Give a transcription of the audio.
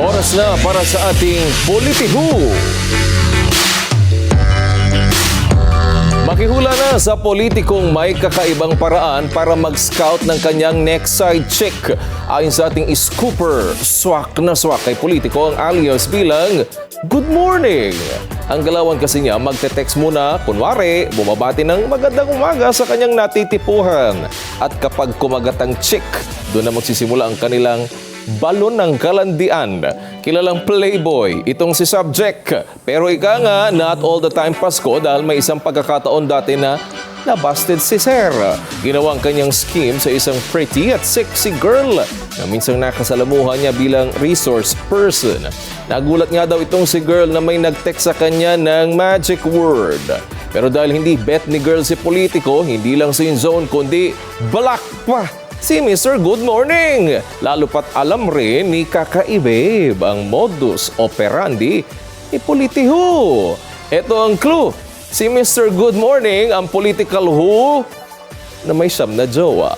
Oras na para sa ating Politiho. Makihula na sa politikong may kakaibang paraan para mag-scout ng kanyang next side chick. Ayon sa ating scooper, swak na swak kay politiko ang alias bilang Good Morning. Ang galawan kasi niya magte-text muna, kunwari, bumabati ng magandang umaga sa kanyang natitipuhan. At kapag kumagat ang chick, doon na magsisimula ang kanilang balon ng kalandian. Kilalang playboy itong si Subject. Pero ika nga, not all the time Pasko dahil may isang pagkakataon dati na nabasted si Sir. Ginawa ang kanyang scheme sa isang pretty at sexy girl na minsang nakasalamuhan niya bilang resource person. Nagulat nga daw itong si girl na may nag-text sa kanya ng magic word. Pero dahil hindi bet ni girl si politiko, hindi lang sin zone kundi balak pa si Mr. Good Morning. Lalo pat alam rin ni Kakaibeb ang modus operandi ni Politiho. Ito ang clue. Si Mr. Good Morning ang political who na may siyam na jowa.